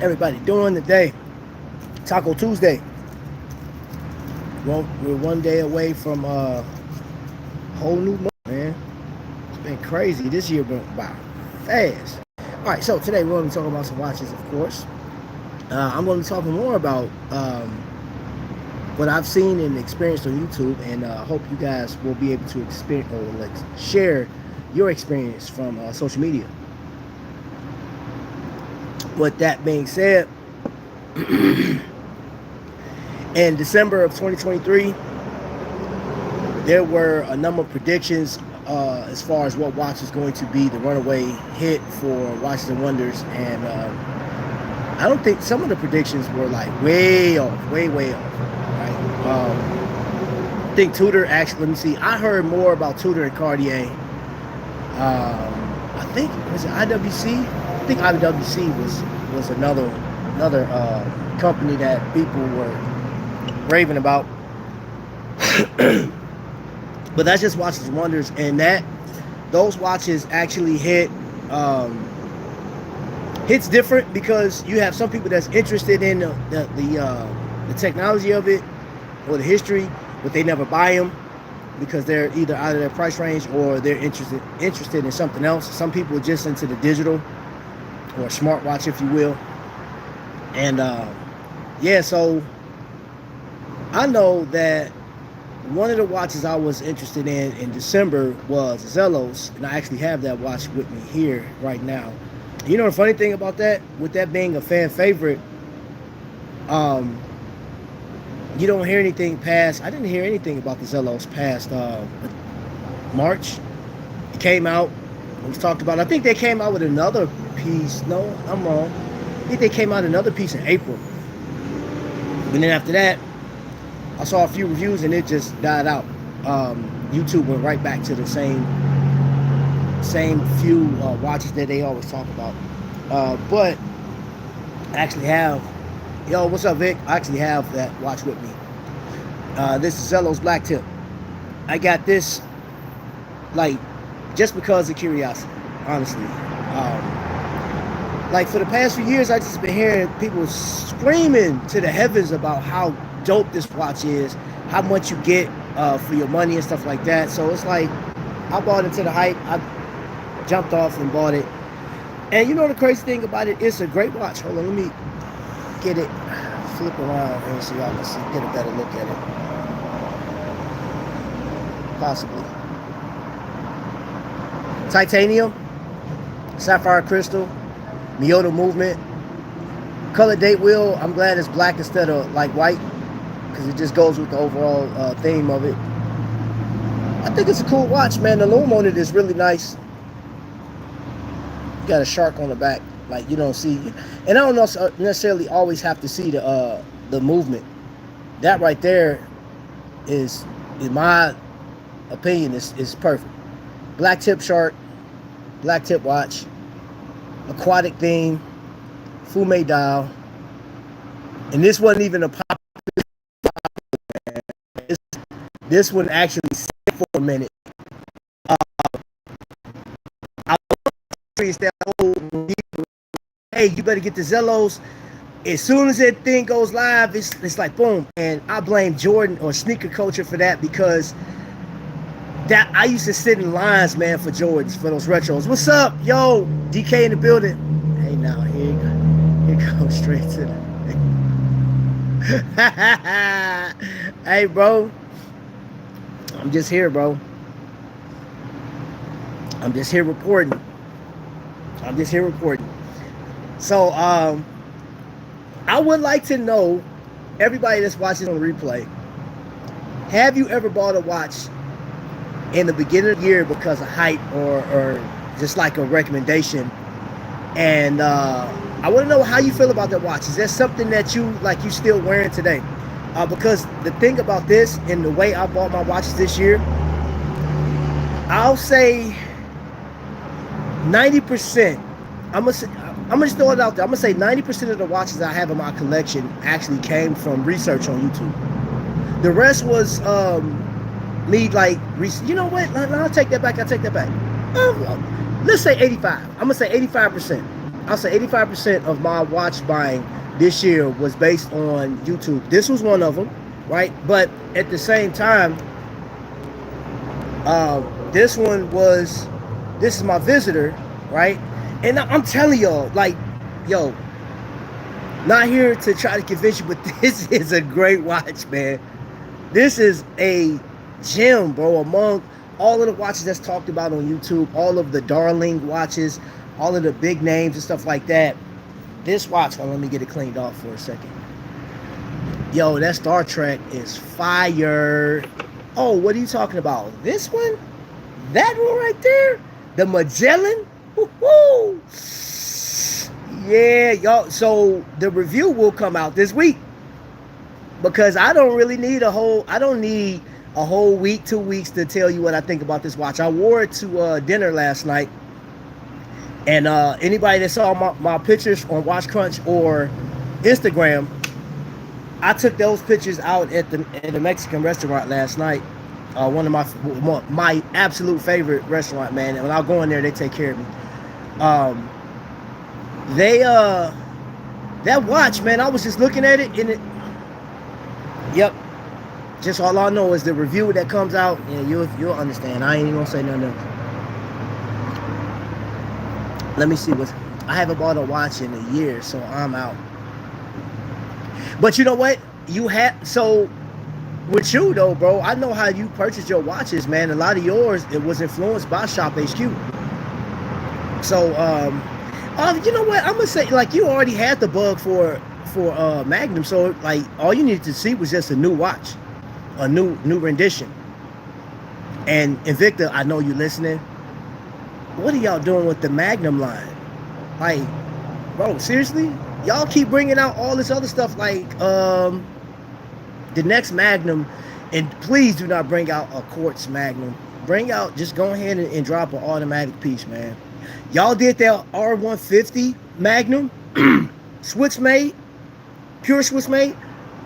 everybody doing today? Taco Tuesday. Well, we're one day away from a whole new month, man. It's been crazy. This year went by fast. All right, so today we're going to be talking about some watches, of course. I'm going to be talking more about what I've seen and experienced on YouTube, and I hope you guys will be able to experience or share your experience from social media. With that being said, in December of 2023, there were a number of predictions as far as what watch is going to be the runaway hit for Watches and Wonders, and I don't think some of the predictions were like way off, way off. Right? I think Tudor actually. Let me see. I heard more about Tudor and Cartier. I think was it IWC. I think IWC was another company that people were raving about. But that's just Watches and Wonders, and those watches actually hits different because you have some people that's interested in the technology of it or the history, but they never buy them because they're either out of their price range or they're interested in something else. Some people are just into the digital or smartwatch, if you will. And yeah, so I know that one of the watches I was interested in December was Zelos, and I actually have that watch with me here right now. You know the funny thing about that, with that being a fan favorite, you don't hear anything past. I didn't hear anything about the Zelos past March. It came out. It was talked about. I think they came out with another piece. No, I'm wrong. I think they came out another piece in April. And then after that, I saw a few reviews and it just died out. YouTube went right back to the same few watches that they always talk about. But I actually have, yo, what's up, Vic? I actually have that watch with me. This is Zelos Blacktip. I got this, like, just because of curiosity, honestly. Like, for the past few years, I just been hearing people screaming to the heavens about how dope this watch is, how much you get for your money and stuff like that. So it's like, I bought into the hype. I jumped off and bought it. And you know the crazy thing about it, it's a great watch. Hold on, let me get it, flip around here so y'all can see, get a better look at it. Possibly. Titanium, sapphire crystal, Mille movement, color date wheel. I'm glad it's black instead of like white, because it just goes with the overall theme of it. I think it's a cool watch, man. The loom on it is really nice. You got a shark on the back, like you don't see, and I don't necessarily always have to see the movement. That right there is, in my opinion, is perfect. Black tip shark, black tip watch, aquatic theme, fume dial, and this wasn't even a pop. This one actually sat for a minute. I was that old, hey, you better get the Zelos. As soon as that thing goes live, it's like boom. And I blame Jordan or sneaker culture for that, because that I used to sit in lines, man, for Jordans, for those retros. What's up, yo? DK in the building. Hey, now here goes straight to the. Hey, bro. I'm just here, bro. I'm just here reporting. So, I would like to know, everybody that's watching on replay, have you ever bought a watch in the beginning of the year because of hype or just like a recommendation? And I want to know how you feel about that watch. Is that something that you still wearing today? Because the thing about this and the way I bought my watches this year, I'll say 90%. I'm gonna just throw it out there. I'm gonna say 90% of the watches I have in my collection actually came from research on YouTube. The rest was me you know what? I'll take that back. Let's say 85. I'm gonna say 85%. I'll say 85% of my watch buying this year was based on YouTube. This was one of them, right? But at the same time, this is my visitor, right? And I'm telling y'all, like, yo, not here to try to convince you, but this is a great watch, man. This is a gem, bro, among all of the watches that's talked about on YouTube, all of the darling watches, all of the big names and stuff like that. This watch, let me get it cleaned off for a second. Yo, that Star Trek is fire. Oh, what are you talking about? This one? That one right there? The Magellan? Woo-hoo! Yeah, y'all. So the review will come out this week, because I don't really need I don't need a whole week, 2 weeks to tell you what I think about this watch. I wore it to dinner last night. And anybody that saw my pictures on Watch Crunch or Instagram, I took those pictures out at the Mexican restaurant last night. One of my absolute favorite restaurant, man. And when I go in there, they take care of me. That watch, man, I was just looking at it, and yep. Just all I know is the review that comes out, and you'll understand. I ain't even gonna say nothing else. Let me see I haven't bought a watch in a year, so I'm out. But you know what? So with you though, bro, I know how you purchase your watches, man. A lot of yours, it was influenced by Shop HQ. So you know what? I'm gonna say, like, you already had the bug for Magnum, so like all you needed to see was just a new watch, a new rendition. And Invicta, I know you listening. What are y'all doing with the Magnum line? Like, bro, seriously? Y'all keep bringing out all this other stuff, like the next Magnum, and please do not bring out a quartz Magnum. Just go ahead and drop an automatic piece, man. Y'all did that R150 Magnum, Swiss made, pure Swiss made.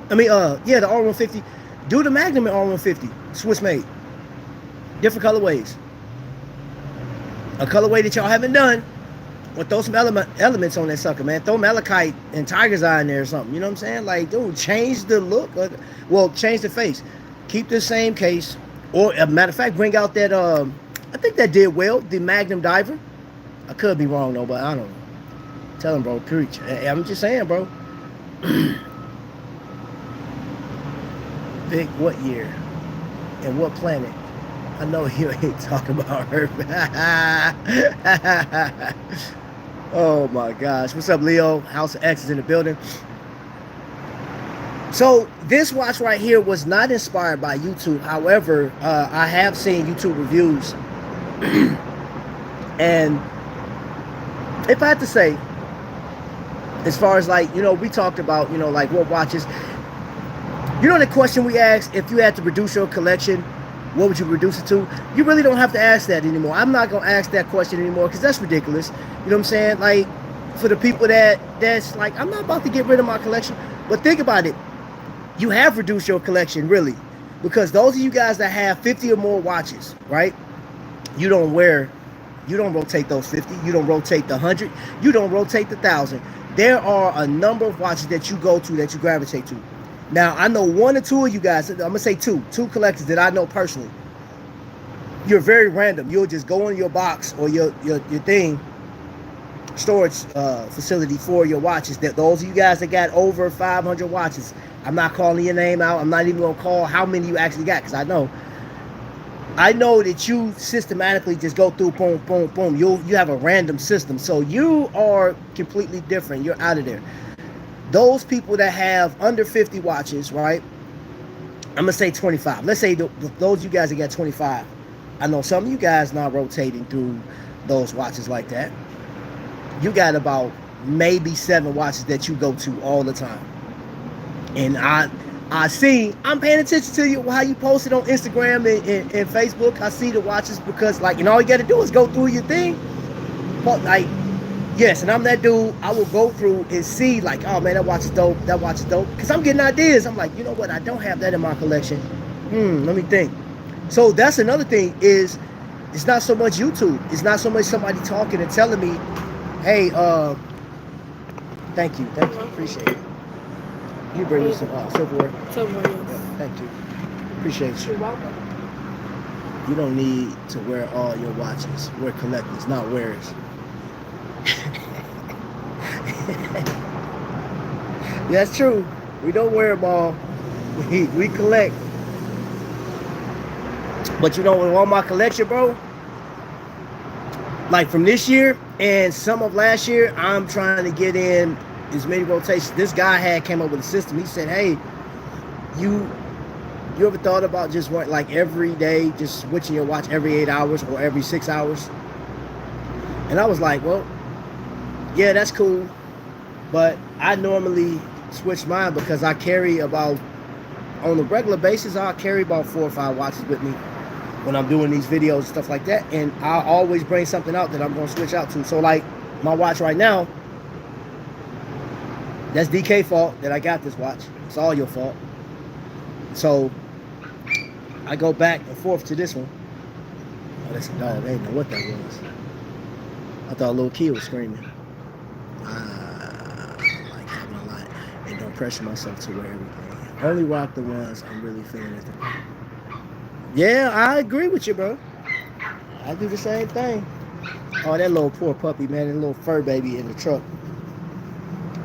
I mean, yeah, the R150. Do the Magnum in R150, Swiss made. Different colorways. A colorway that y'all haven't done, or throw some elements on that sucker, man. Throw malachite and tiger's eye in there or something. You know what I'm saying? Like, dude, change the look. Well, change the face. Keep the same case. Or, as a matter of fact, bring out that, I think that did well, the Magnum Diver. I could be wrong, though, but I don't know. Tell him, bro, preach. I'm just saying, bro. Vic, what year? And what planet? I know you ain't talking about her. Oh my gosh. What's up, Leo? House of X is in the building. So this watch right here was not inspired by YouTube. However, I have seen YouTube reviews. And if I had to say, as far as, like, you know, we talked about, you know, like what watches. You know the question we asked, if you had to reduce your collection, what would you reduce it to? You really don't have to ask that anymore. I'm not going to ask that question anymore, because that's ridiculous. You know what I'm saying? Like, for the people that's like, I'm not about to get rid of my collection. But think about it. You have reduced your collection, really. Because those of you guys that have 50 or more watches, right? You don't rotate those 50. You don't rotate the 100. You don't rotate the 1,000. There are a number of watches that you go to, that you gravitate to. Now, I know one or two of you guys, I'm going to say two collectors that I know personally. You're very random. You'll just go in your box or your thing, storage facility for your watches. That those of you guys that got over 500 watches, I'm not calling your name out. I'm not even going to call how many you actually got, because I know that you systematically just go through, boom, boom, boom. You have a random system. So you are completely different. You're out of there. Those people that have under 50 watches, right? I'm going to say 25. Let's say those you guys that got 25. I know some of you guys not rotating through those watches like that. You got about maybe 7 watches that you go to all the time. And I'm paying attention to you, how you post it on Instagram and Facebook. I see the watches because, like, you know, all you got to do is go through your thing. But, like, yes, and I'm that dude. I will go through and see, like, oh man, that watch is dope. That watch is dope. Because I'm getting ideas. I'm like, you know what? I don't have that in my collection. Let me think. So that's another thing, is it's not so much YouTube. It's not so much somebody talking and telling me, hey, Thank you. Appreciate it. You bring me some silverware. Silverware, yes. Yeah, thank you. Appreciate you. You're welcome. You don't need to wear all your watches. We're collectors, not wearers. That's true. We don't wear them all. We collect. But you know, with all my collection, bro, like from this year and some of last year, I'm trying to get in as many rotations. This guy came up with a system. He said, hey, you ever thought about just like every day, just switching your watch every 8 hours or every 6 hours? And I was like, well, yeah, that's cool. But I normally switch mine because I carry about, on a regular basis, I'll carry about 4 or 5 watches with me when I'm doing these videos and stuff like that. And I always bring something out that I'm going to switch out to. So like my watch right now, that's DK fault that I got this watch. It's all your fault. So I go back and forth to this one. Oh, that's a dog. I didn't know what that was. I thought a little kid was screaming. Like having a lot. And don't pressure myself to wear everything. Only rock the ones I'm really feeling at the moment. Yeah, I agree with you, bro. I do the same thing. Oh, that little poor puppy, man. That little fur baby in the truck.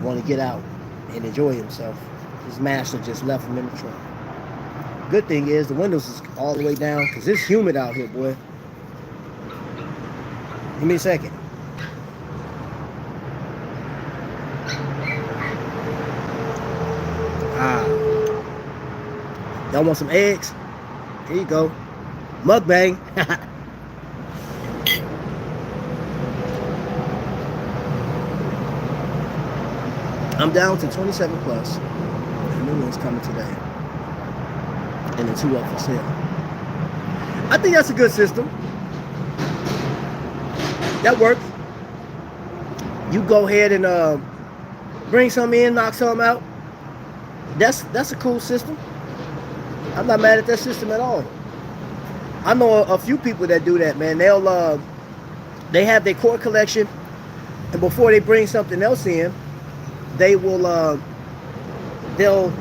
Want to get out and enjoy himself. His master just left him in the truck. Good thing is the windows is all the way down because it's humid out here, boy. Give me a second. Y'all want some eggs? Here you go. Mukbang. I'm down to 27 plus. The new one's coming today. And the 2 up for sale. I think that's a good system. That works. You go ahead and bring some in, knock some out. That's a cool system. I'm not mad at that system at all. I know a few people that do that, man. They have their core collection, and before they bring something else in, they will they'll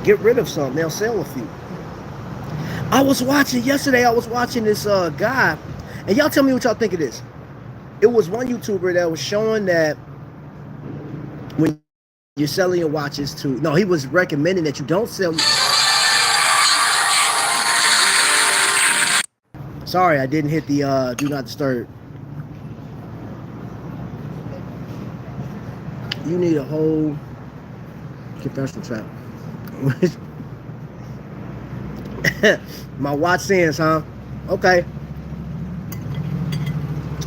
get rid of some. They'll sell a few. I was watching this guy, and y'all tell me what y'all think of this. It was one YouTuber that was showing that when you're selling your watches to, no, he was recommending that you don't sell. Sorry, I didn't hit the do not disturb. You need a whole confessional trap. My watch sends, huh? Okay.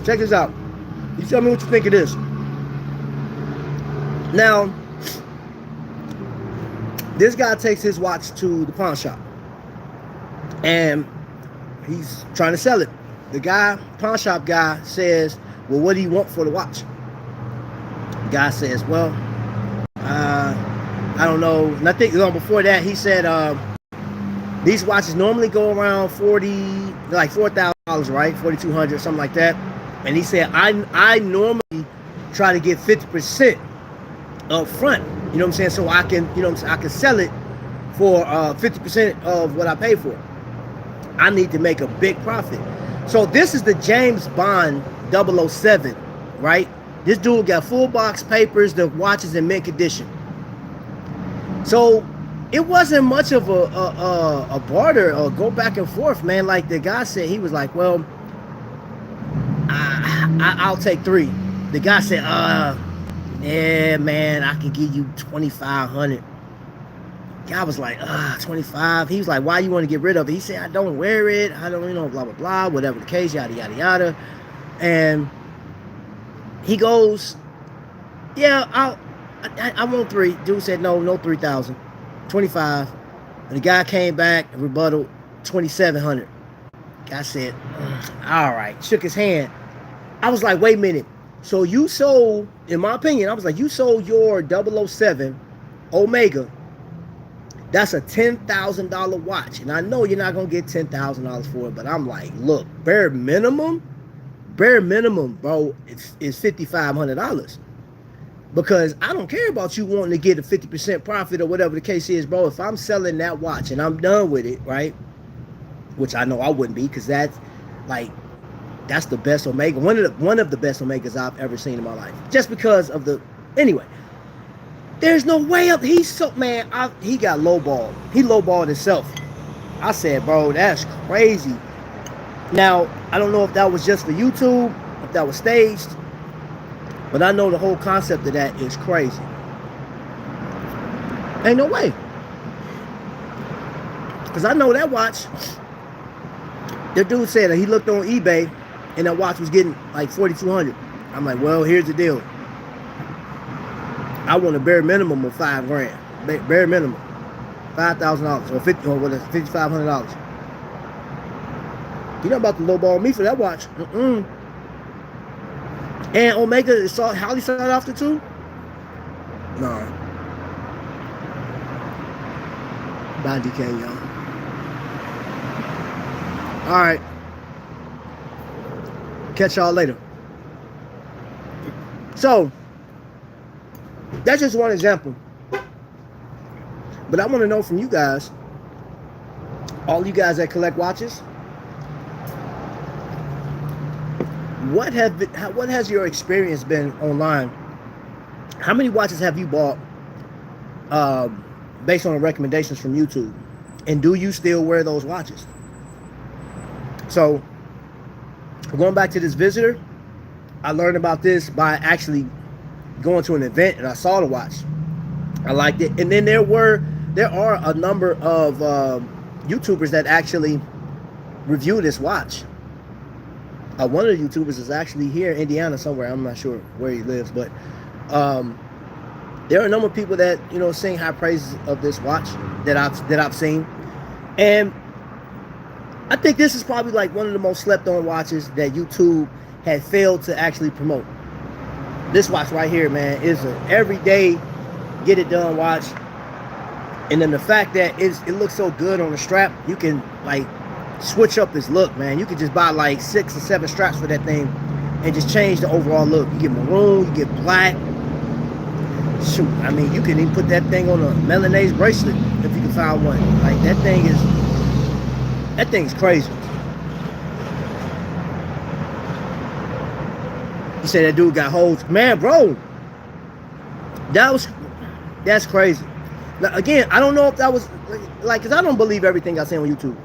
Check this out. You tell me what you think of this. Now, this guy takes his watch to the pawn shop. And he's trying to sell it. The guy, pawn shop guy, says, well, what do you want for the watch? The guy says, well, I don't know. And I think before that, he said, these watches normally go around $4,000, right? $4,200, something like that. And he said, I normally try to get 50% up front. You know what I'm saying? So I can, I can sell it for 50% of what I pay for it. I need to make a big profit. So this is the James Bond 007, right? This dude got full box papers, the watch is in mint condition. So it wasn't much of a barter or go back and forth, man. Like the guy said, he was like, well, I'll take 3. The guy said, yeah, man, I can give you 2,500. Guy was like, 25. He was like, why you want to get rid of it? He said, I don't wear it. I don't, blah, blah, blah, whatever the case, yada, yada, yada. And he goes, yeah, I want 3. Dude said, no 3,000, 25. And the guy came back and rebutted 2,700. Guy said, all right, shook his hand. I was like, wait a minute. So you sold, in my opinion, I was like, you sold your 007 Omega. That's a $10,000 watch. And I know you're not going to get $10,000 for it, but I'm like, look, bare minimum, bro, is $5,500. Because I don't care about you wanting to get a 50% profit or whatever the case is, bro. If I'm selling that watch and I'm done with it, right? Which I know I wouldn't be, because that's like, that's the best Omega, one of the best Omegas I've ever seen in my life. Just because of the, anyway. There's no way up. He's so, man, he got lowballed. He lowballed himself. I said, bro, that's crazy. Now, I don't know if that was just for YouTube, if that was staged, but I know the whole concept of that is crazy. Ain't no way. Because I know that watch, the dude said that he looked on eBay and that watch was getting like $4,200. I'm like, well, here's the deal. I want a bare minimum of $5,000. Bare minimum. $5,000 or $5,500. You know about to lowball me for that watch. And Omega is highly sought after too? No. Bye, DK, y'all. Alright. Catch y'all later. So, that's just one example. But I want to know from you guys, all you guys that collect watches, what has your experience been online? How many watches have you bought based on the recommendations from YouTube? And do you still wear those watches? So, going back to this visitor, I learned about this by actually going to an event and I saw the watch. I liked it. And then there are a number of YouTubers that actually review this watch. One of the YouTubers is actually here in Indiana somewhere. I'm not sure where he lives, but there are a number of people that, you know, sing high praises of this watch that I've seen. And I think this is probably like one of the most slept on watches that YouTube had failed to actually promote. This watch right here, man, is an everyday get it done watch. And then the fact that it looks so good on the strap, you can like switch up this look, man. You could just buy like 6 or 7 straps for that thing and just change the overall look. You get maroon, you get black. Shoot, I mean, you can even put that thing on a Milanese bracelet if you can find one. Like that thing's crazy. You say that dude got holes, man, bro. That's crazy. Now, again, I don't know if that was like, because I don't believe everything I say on YouTube.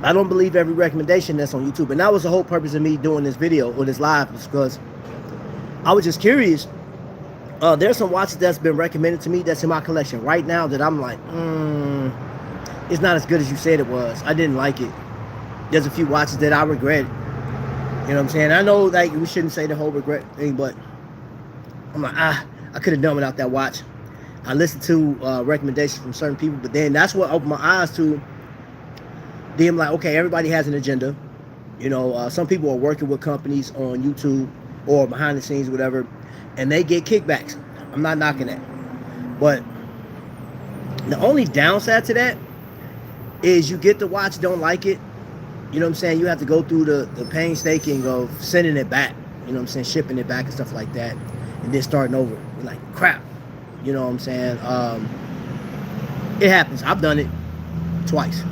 I don't believe every recommendation that's on YouTube. And that was the whole purpose of me doing this video or this live, was because I was just curious. There's some watches that's been recommended to me that's in my collection right now that I'm like, it's not as good as you said it was. I didn't like it. There's a few watches that I regret. You know what I'm saying? I know like we shouldn't say the whole regret thing, but I'm like, I could have done without that watch. I listened to recommendations from certain people, but then that's what opened my eyes to them. Like, okay, everybody has an agenda. You know, some people are working with companies on YouTube or behind the scenes, whatever, and they get kickbacks. I'm not knocking that. But the only downside to that is you get the watch, don't like it. You know what I'm saying? You have to go through the painstaking of sending it back. You know what I'm saying? Shipping it back and stuff like that. And then starting over. You're like, crap. You know what I'm saying? It happens. I've done it twice.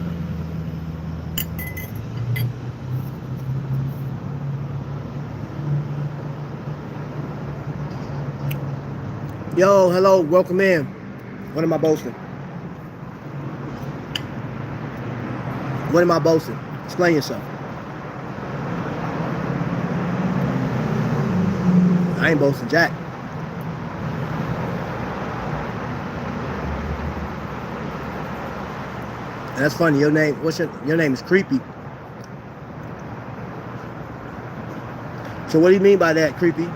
Yo, hello, welcome in. What am I boasting? What am I boasting? Explain yourself. I ain't boasting jack. That's funny. Your name, your name is Creepy. So what do you mean by that, Creepy?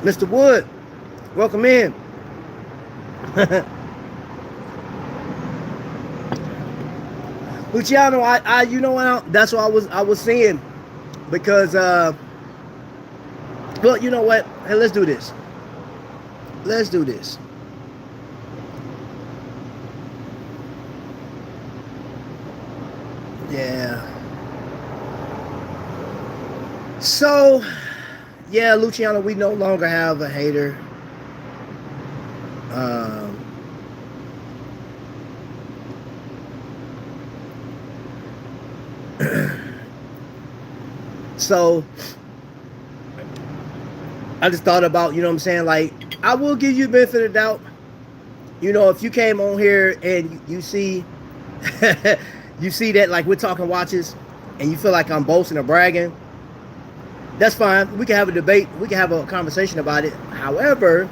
Mr. Wood, welcome in. Luciano, you know what? That's what I was saying, because well, you know what? Hey, let's do this. Let's do this. Yeah. So, yeah, Luciano, we no longer have a hater. So, I just thought about, you know what I'm saying? Like, I will give you the benefit of the doubt. You know, if you came on here and you see, you see that like we're talking watches, and you feel like I'm boasting or bragging, that's fine. We can have a debate. We can have a conversation about it. However,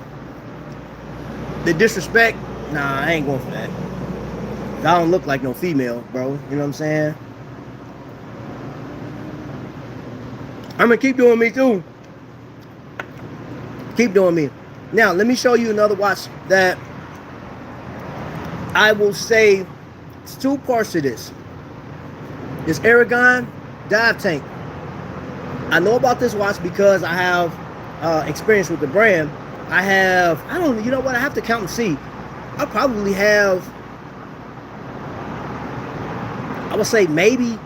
the disrespect, nah, I ain't going for that. I don't look like no female, bro. You know what I'm saying? I'm gonna keep doing me too. Keep doing me. Now, let me show you another watch that I will say it's two parts to this. This Aragon dive tank. I know about this watch because I have experience with the brand. You know what? I have to count and see. I probably have, I would say maybe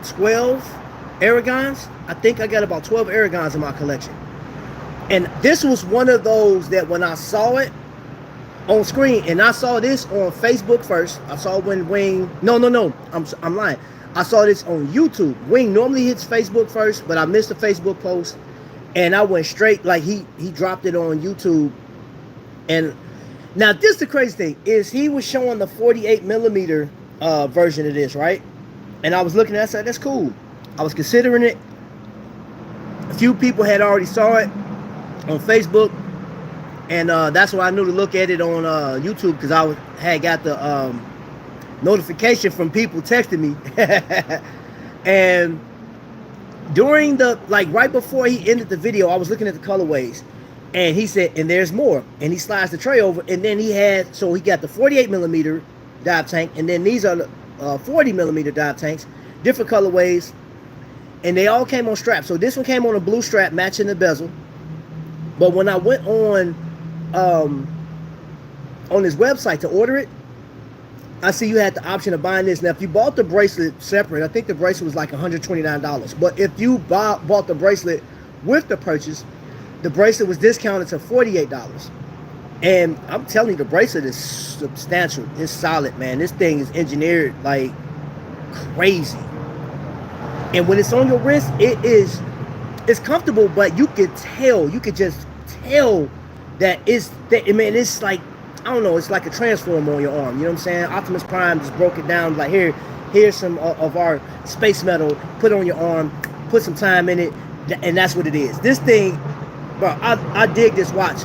12 Aragons. I think I got about 12 Aragons in my collection. And this was one of those that when I saw it on screen, and I saw this on Facebook first. I saw when Wing, no, I'm lying. I saw this on YouTube. Wing normally hits Facebook first, but I missed the Facebook post. And I went straight, like he dropped it on YouTube. And now this the crazy thing, is he was showing the 48 millimeter version of this, right? And I was looking at it, I said, that's cool. I was considering it. A few people had already saw it on Facebook. And that's why I knew to look at it on YouTube, because I had got the notification from people texting me. And during the, like right before he ended the video, I was looking at the colorways, and he said, and there's more, and he slides the tray over, and then he had, so he got the 48 millimeter dive tank, and then these are the 40 millimeter dive tanks, different colorways, and they all came on straps. So this one came on a blue strap matching the bezel. But when I went on his website to order it, I see you had the option of buying this. Now, if you bought the bracelet separate, I think the bracelet was like $129. But if you bought the bracelet with the purchase, the bracelet was discounted to $48. And I'm telling you, the bracelet is substantial. It's solid, man. This thing is engineered like crazy. And when it's on your wrist, it's comfortable, but you could just tell that it's like, I don't know, it's like a transformer on your arm. You know what I'm saying? Optimus Prime just broke it down. Like, here's some of our space metal. Put it on your arm. Put some time in it. And that's what it is. This thing, bro, I dig this watch.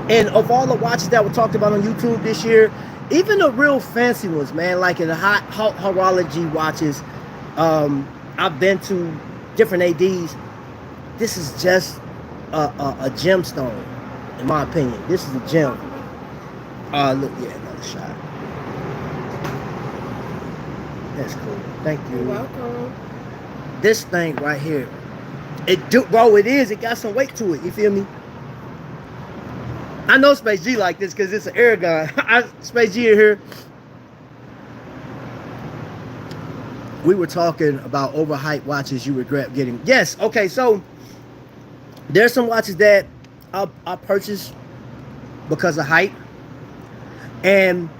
And of all the watches that were talked about on YouTube this year, even the real fancy ones, man, like in the hot horology watches, I've been to different ADs. This is just a gemstone, in my opinion. This is a gem. Look, yeah, another shot. That's cool. Thank you. You're welcome. This thing right here, it got some weight to it. You feel me? I know Space G like this because it's an Aragon. Space G in here. We were talking about overhyped watches you regret getting. Yes. Okay. So there's some watches that I purchased because of hype. And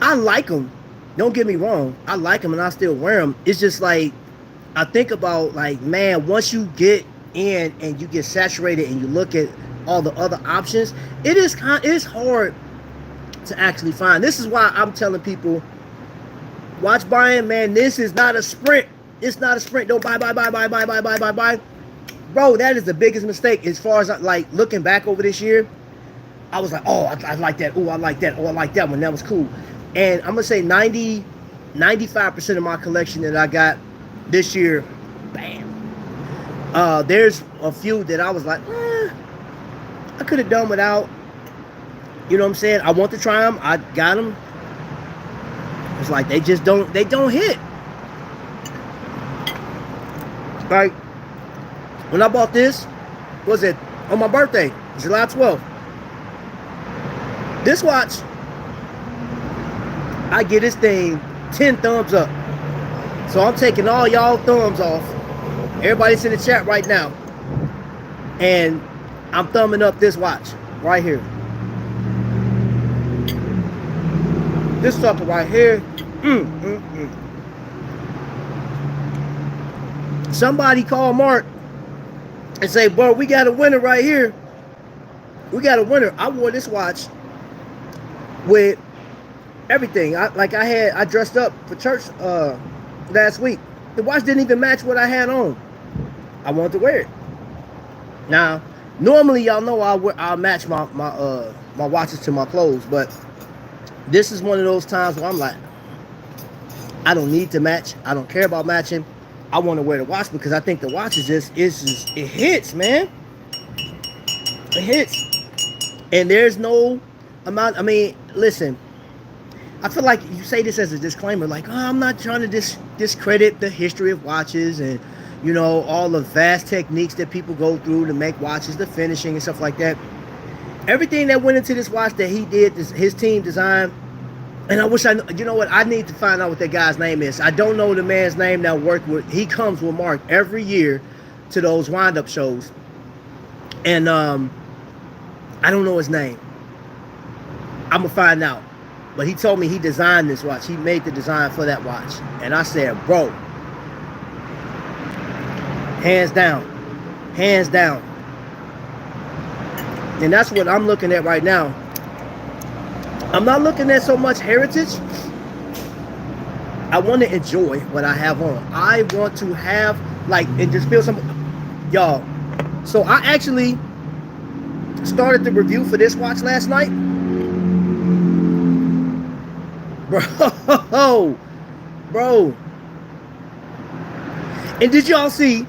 I like them. Don't get me wrong. I like them and I still wear them. It's just like, I think about like, man, once you get in and you get saturated and you look at all the other options, it's hard to actually find. This is why I'm telling people, watch buying, man, this is not a sprint. It's not a sprint. Don't buy. Bro, that is the biggest mistake as far as like looking back over this year. I was like, oh, I like that. Oh, I like that. Oh, I like that one. That was cool. And I'm going to say 95% of my collection that I got this year, bam. There's a few that I was like, I could have done without. You know what I'm saying? I want to try them. I got them. It's like they don't hit. Like, when I bought this, was it on my birthday, July 12th? This watch, I get this thing 10 thumbs up. So I'm taking all y'all thumbs off. Everybody's in the chat right now. And I'm thumbing up this watch right here. This sucker right here. Somebody call Mark and say, bro, we got a winner right here. We got a winner. I wore this watch with everything. I dressed up for church last week. The watch didn't even match what I had on. I wanted to wear it. Now, normally y'all know I'll match my watches to my clothes, but this is one of those times where I'm like, I don't need to match. I don't care about matching. I want to wear the watch because I think the watch is just it hits, man. It hits. And there's no amount. I mean, listen, I feel like you say this as a disclaimer, like, oh, I'm not trying to discredit the history of watches and, you know, all the vast techniques that people go through to make watches, the finishing and stuff like that. Everything that went into this watch that he did, his team designed, and I wish you know what, I need to find out what that guy's name is. I don't know the man's name that worked with, he comes with Mark every year to those wind-up shows. And I don't know his name. I'm going to find out. But he told me he designed this watch. He made the design for that watch. And I said, bro, hands down. Hands down. And that's what I'm looking at right now. I'm not looking at so much heritage. I want to enjoy what I have on. I want to have, like, and just feel some, y'all. So I actually started the review for this watch last night. Bro. And did y'all see,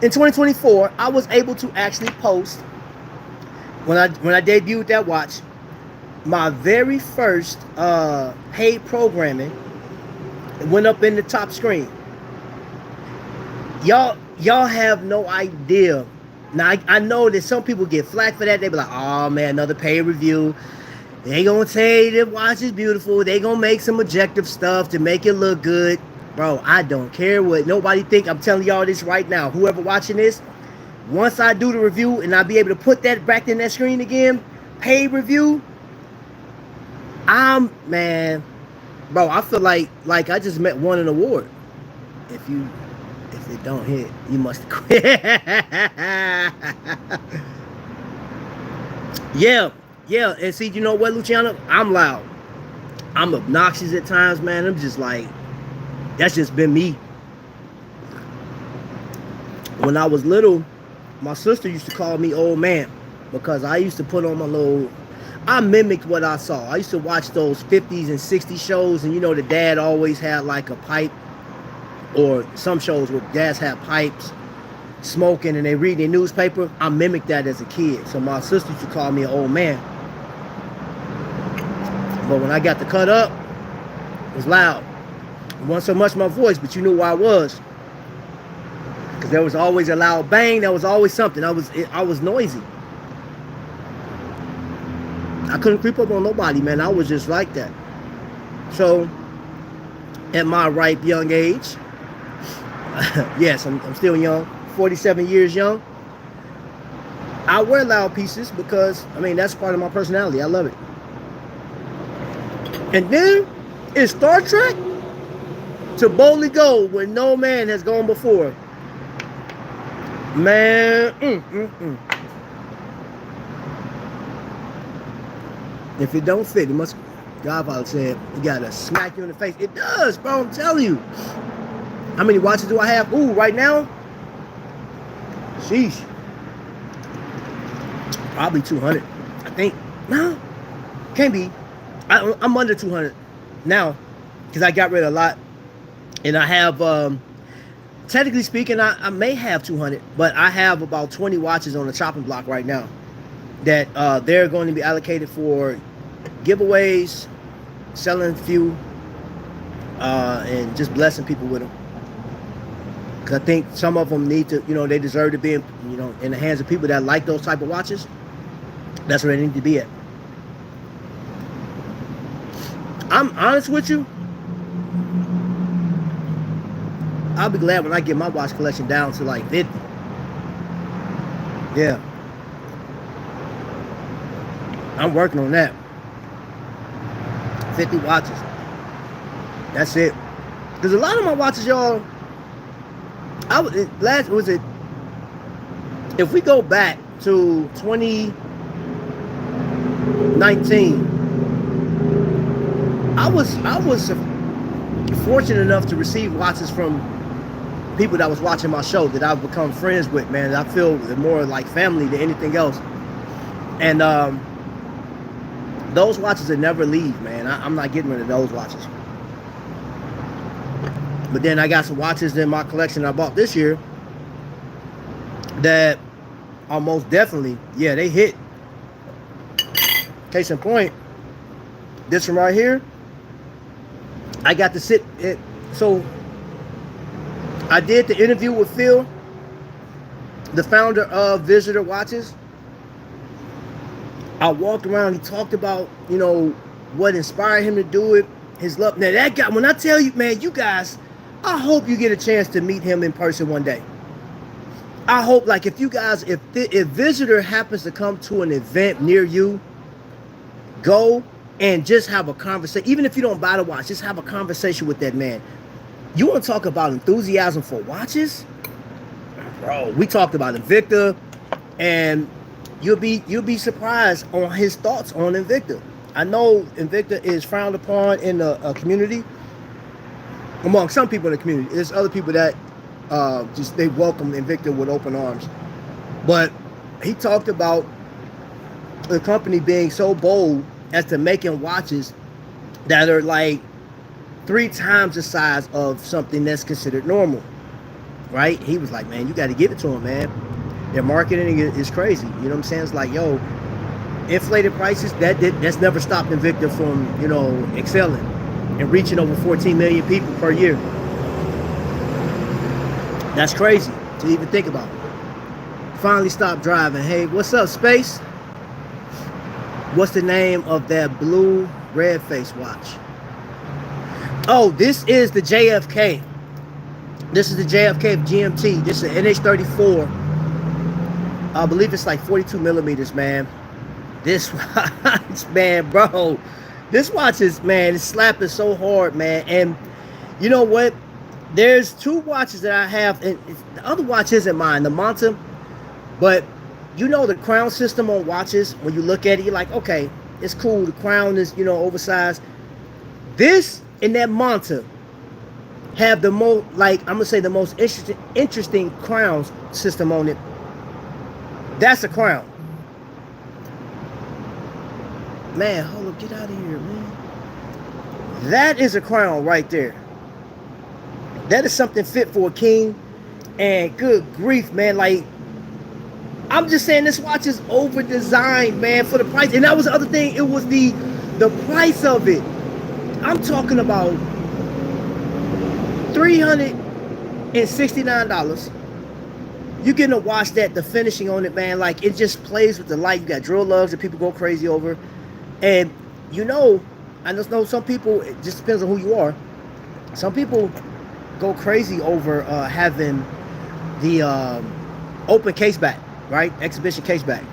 in 2024, I was able to actually post, when I debuted that watch, my very first paid programming went up in the top screen. Y'all have no idea. Now, I know that some people get flack for that. They be like, oh man, another paid review. They gonna say the watch is beautiful. They gonna make some objective stuff to make it look good. Bro, I don't care what nobody think. I'm telling y'all this right now. Whoever watching this, once I do the review and I'll be able to put that back in that screen again, paid review, man, bro, I feel like I just won an award. If it don't hit, you must quit. Yeah, and see, you know what, Luciano? I'm loud. I'm obnoxious at times, man. I'm just like, that's just been me. When I was little, my sister used to call me old man because I used to put on my little, I mimicked what I saw. I used to watch those 50s and 60s shows, and you know the dad always had like a pipe, or some shows where dads had pipes, smoking, and they read their newspaper. I mimicked that as a kid. So my sister used to call me an old man. But when I got the cut up, it was loud. It wasn't so much my voice, but you knew where I was. Because there was always a loud bang. There was always something. I was noisy. I couldn't creep up on nobody, man. I was just like that. So, at my ripe young age, yes, I'm still young, 47 years young. I wear loud pieces because, I mean, that's part of my personality. I love it. And then, it's Star Trek to boldly go where no man has gone before. Man, If it don't fit, it must, Godfather said, you gotta smack you in the face. It does, bro, I'm telling you. How many watches do I have? Ooh, right now? Sheesh. Probably 200, I think. No, can't be. I'm under 200 now because I got rid of a lot. And I have, technically speaking, I may have 200, but I have about 20 watches on the chopping block right now that they're going to be allocated for giveaways, selling a few, and just blessing people with them. Because I think some of them need to, you know, they deserve to be in, you know, in the hands of people that like those type of watches. That's where they need to be at. I'm honest with you. I'll be glad when I get my watch collection down to like 50. Yeah. I'm working on that. 50 watches. That's it. Because a lot of my watches, y'all, if we go back to 2019, I was fortunate enough to receive watches from people that was watching my show that I've become friends with, man. I feel more like family than anything else. And those watches that never leave, man. I'm not getting rid of those watches. But then I got some watches in my collection I bought this year that are most definitely, yeah, they hit. Case in point, this one right here, I got to sit it. So I did the interview with Phil, the founder of Visitor Watches. I walked around, he talked about, you know, what inspired him to do it, his love. Now that guy, when I tell you, man, you guys, I hope you get a chance to meet him in person one day. I hope, like, if you guys, if Visitor happens to come to an event near you, go and just have a conversation. Even if you don't buy the watch, just have a conversation with that man. You want to talk about enthusiasm for watches? Bro, we talked about Invicta, and you'll be surprised on his thoughts on Invicta. I know Invicta is frowned upon in the community, among some people in the community. There's other people that just they welcome Invicta with open arms. But he talked about the company being so bold as to making watches that are like 3 times the size of something that's considered normal, right? He was like, man, you got to give it to them, man. Their marketing is crazy. You know what I'm saying? It's like, yo, inflated prices, that's never stopped Invicta from, you know, excelling and reaching over 14 million people per year. That's crazy to even think about. Finally stopped driving. Hey, what's up, Space? What's the name of that blue red face watch? Oh, this is the JFK. This is the JFK GMT. This is an NH34. I believe it's like 42 millimeters, man. This watch, man, bro. This watch is, man, it's slapping so hard, man. And you know what? There's 2 watches that I have, and the other watch isn't mine, the Manta. But you know the crown system on watches, when you look at it, you're like, okay, it's cool. The crown is, you know, oversized. This and that Manta have the most, like, I'm gonna say the most interesting crown system on it. That's a crown. Man, hold up, get out of here, man. That is a crown right there. That is something fit for a king. And good grief, man, like, I'm just saying this watch is over designed, man, for the price. And that was the other thing, it was the price of it. I'm talking about $369. You getting to watch that, the finishing on it, man, like, it just plays with the light. You got drill lugs that people go crazy over. And, you know, I just know some people, it just depends on who you are. Some people go crazy over having the open case back, right? Exhibition case back.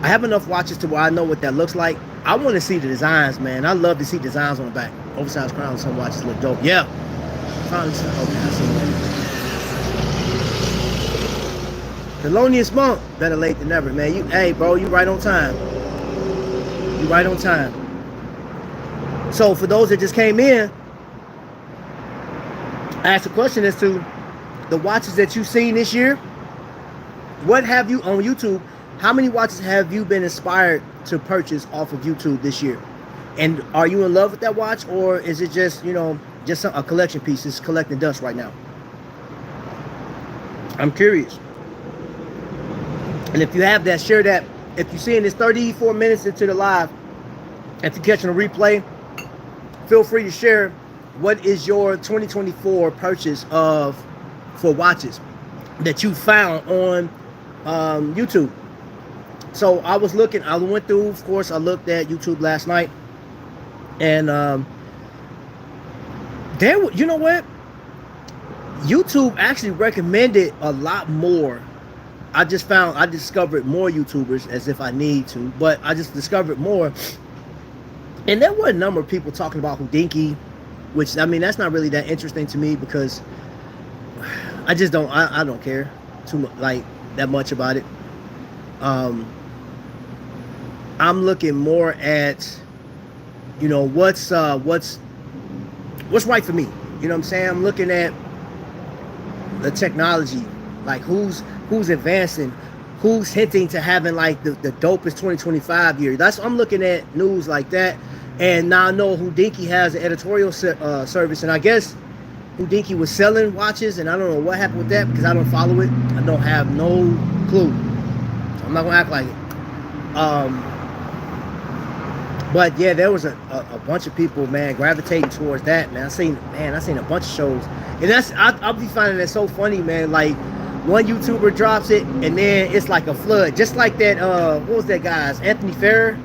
I have enough watches to where I know what that looks like. I want to see the designs, man. I love to see designs on the back. Oversized crowns, some watches look dope. Yeah. Finally, okay, I see that. Thelonious Monk, better late than never, man. Hey, bro, you right on time. You right on time. So for those that just came in, I asked a question as to the watches that you've seen this year. What have you on YouTube? How many watches have you been inspired to purchase off of YouTube this year? And are you in love with that watch, or is it just, you know, just a collection piece? It's collecting dust right now. I'm curious. And if you have that, share that. If you're seeing this 34 minutes into the live, if you're catching a replay, feel free to share what is your 2024 purchase for watches that you found on YouTube. So I was looking, I went through, of course, I looked at YouTube last night, And you know what? YouTube actually recommended a lot more. I discovered more YouTubers, as if I need to, but I just discovered more. And there were a number of people talking about Houdinki, which, I mean, that's not really that interesting to me because I just don't, I don't care too much, like that much about it. I'm looking more at, you know, what's right for me. You know what I'm saying? I'm looking at the technology, like who's advancing, who's hinting to having like the dopest 2025 year. I'm looking at news like that. And now I know Houdinki has an editorial service, and I guess Houdinki was selling watches, and I don't know what happened with that because I don't follow it. I don't have no clue. So I'm not gonna act like it. But yeah, there was a bunch of people, man, gravitating towards that, man. I seen a bunch of shows, and I'll be finding that so funny, man. Like one YouTuber drops it, and then it's like a flood, just like that. What was that guy's? Anthony Farrer,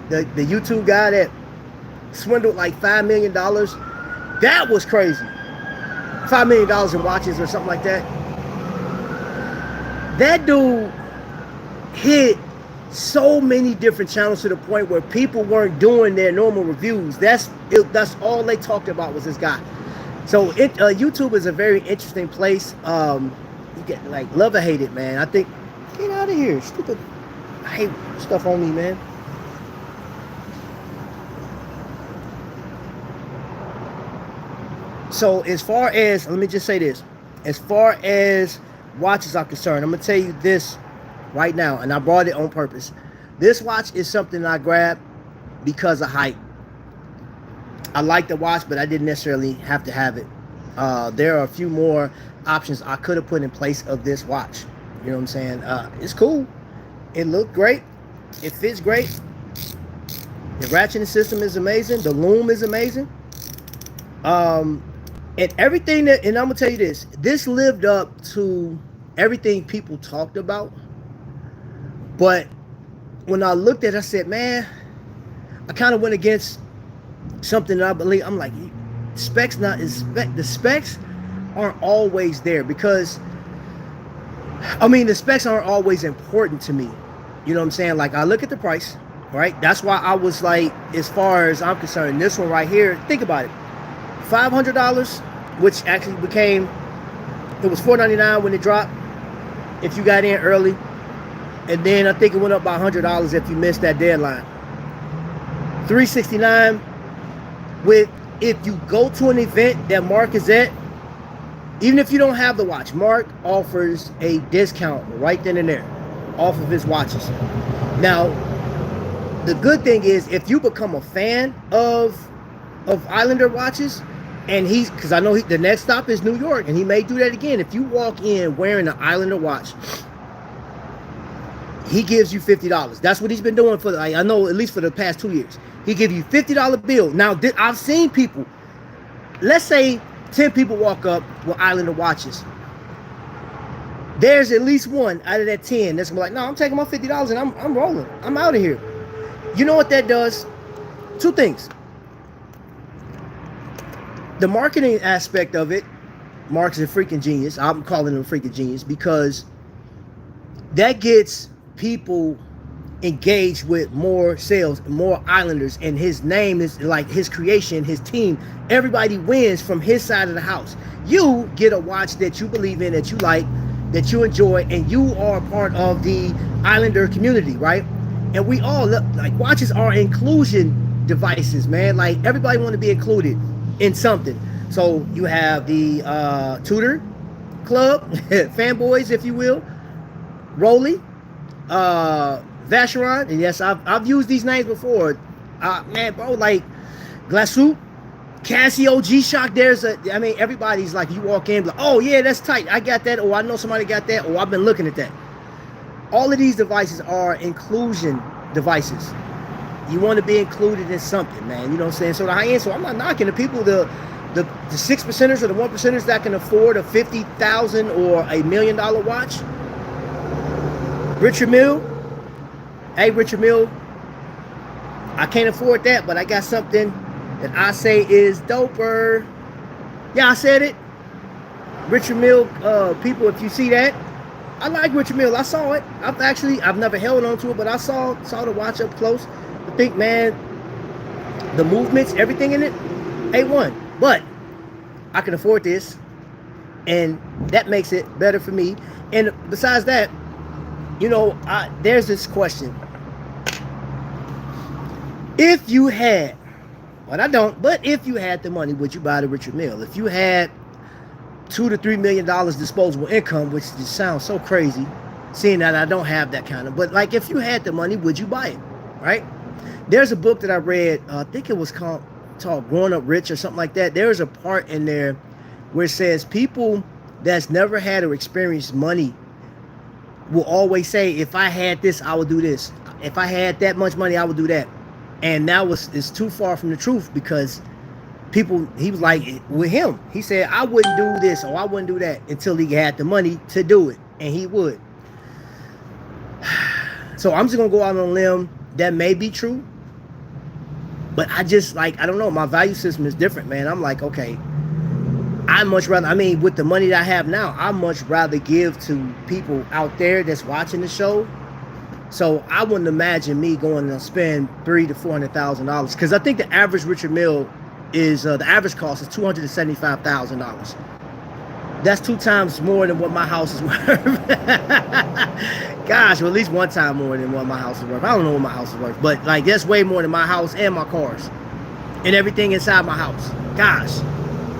the YouTube guy that swindled like $5 million. That was crazy. $5 million in watches or something like that. That dude hit so many different channels to the point where people weren't doing their normal reviews. That's all they talked about was this guy. So YouTube is a very interesting place. You get like love or hate it, man. I think get out of here, stupid. I hate stuff on me, man. So as far as, let me just say this, as far as watches are concerned, I'm gonna tell you this right now, and I brought it on purpose. This watch is something I grabbed because of hype. I like the watch, but I didn't necessarily have to have it. There are a few more options I could have put in place of this watch. You know what I'm saying? It's cool. It looked great. It fits great. The ratcheting system is amazing. The loom is amazing. And everything and I'm gonna tell you this lived up to everything people talked about. But when I looked at it, I said, man, I kind of went against something that I believe. I'm like, the specs aren't always there, because I mean, the specs aren't always important to me. You know what I'm saying? Like, I look at the price, right? That's why I was like, as far as I'm concerned, this one right here, think about it. $500, which actually it was $499 when it dropped, if you got in early. And then I think it went up by $100 if you missed that deadline. $369 if you go to an event that Mark is at, even if you don't have the watch, Mark offers a discount right then and there off of his watches. Now, the good thing is, if you become a fan of Islander watches, and because I know the next stop is New York, and he may do that again. If you walk in wearing an Islander watch, he gives you $50. That's what he's been doing for, I know, at least for the past 2 years. He give you $50 bill. Now, I've seen people, let's say 10 people walk up with Islander watches. There's at least one out of that 10 that's gonna be like, no, I'm taking my $50 and I'm rolling. I'm out of here. You know what that does? Two things. The marketing aspect of it, Mark's a freaking genius. I'm calling him a freaking genius because that gets people engaged with more sales, more Islanders, and his name is like his creation, his team. Everybody wins from his side of the house. You get a watch that you believe in, that you like, that you enjoy, and you are a part of the Islander community, right? And we all look like watches are inclusion devices, man. Like, everybody want to be included in something. So you have the Tudor Club, fanboys, if you will, Rolly, Vacheron, and yes, I've used these names before. Man, bro, like Glasup, Casio, G-Shock. I mean, everybody's like, you walk in, like, oh yeah, that's tight. I got that, or I know somebody got that, or I've been looking at that. All of these devices are inclusion devices. You want to be included in something, man. You know what I'm saying? So the high end. So I'm not knocking the people, the 6%ers or the 1%ers that can afford a $50,000 or $1 million watch. Richard Mille. Hey, Richard Mille. I can't afford that, but I got something that I say is doper. Yeah, I said it. Richard Mille, people, if you see that, I like Richard Mille. I saw it. I've never held on to it, but I saw the watch up close. I think, man, the movements, everything in it, A1. But I can afford this, and that makes it better for me. And besides that, you know, there's this question. If you had, well, I don't, but if you had the money, would you buy the Richard Mille? If you had $2 to $3 million disposable income, which just sounds so crazy, seeing that I don't have that kind of, but like if you had the money, would you buy it? Right? There's a book that I read, I think it was called Growing Up Rich or something like that. There's a part in there where it says people that's never had or experienced money will always say, if I had this, I would do this. If I had that much money, I would do that. And that is too far from the truth, because people, he was like, with him, he said, I wouldn't do this or I wouldn't do that until he had the money to do it. And he would. So I'm just going to go out on a limb. That may be true. But I just, like, I don't know. My value system is different, man. I'm like, okay, I much rather, I mean, with the money that I have now, I much rather give to people out there that's watching the show. So I wouldn't imagine me going to spend $300,000 to $400,000, because I think the average Richard Mille is the average cost is $275,000. That's 2 times more than what my house is worth. Gosh, well, at least 1 time more than what my house is worth. I don't know what my house is worth, but like that's way more than my house and my cars and everything inside my house. Gosh,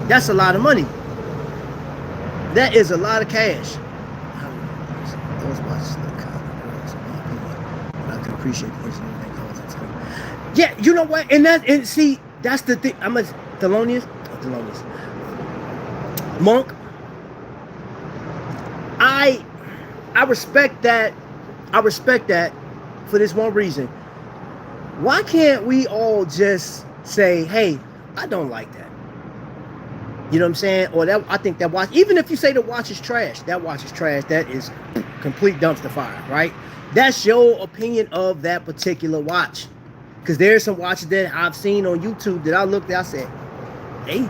that's a lot of money. That is a lot of cash. Those watches look kind of gross, I can appreciate the engineering that goes into it. Yeah, you know what? And see, that's the thing. I'm a Thelonious. Monk. I respect that. I respect that for this one reason. Why can't we all just say, hey, I don't like that? You know what I'm saying? Or that, I think that watch, even if you say the watch is trash, that watch is trash, that is complete dumpster fire, right? That's your opinion of that particular watch. Because there's some watches that I've seen on YouTube that I looked at, I said, hey,